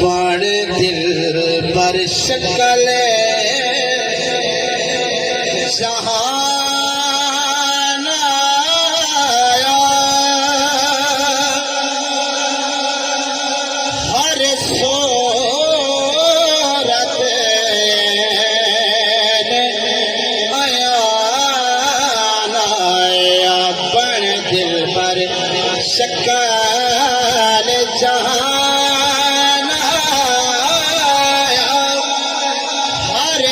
बड़ दिल पर शकल जहान आया, हर सूरत आया नाया, बड़ दिल पर शकल जहान आया, हर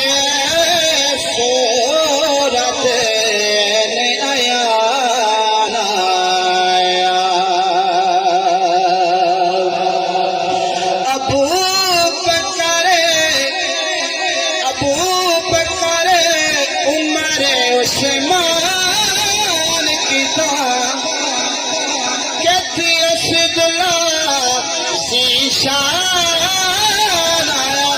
सूरत आया नाया। अबू बकर उमर उस्मान की कहती असदुल्ला शीशान आया,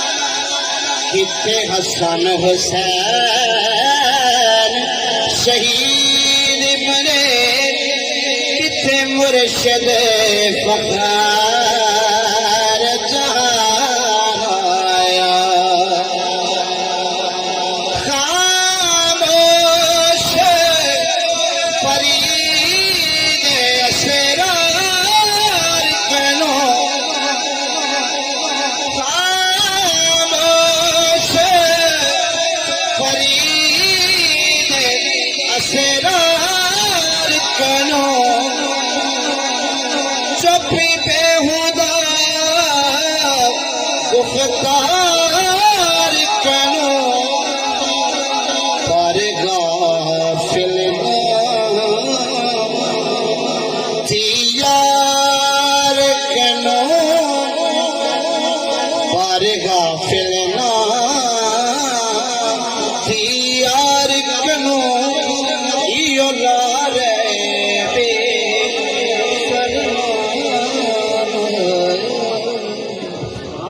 कितने हसन हुसैन शहीद बने, कितने मुर्शिद फख्र जहान आया। खामोश फरीद असरार कनो, खामोश फरीद असरार कनो, चुप्पी बेहुदा गुफ्तार कनो, पर गाफिल यार कनो, पर गाफिल यार कनो, यो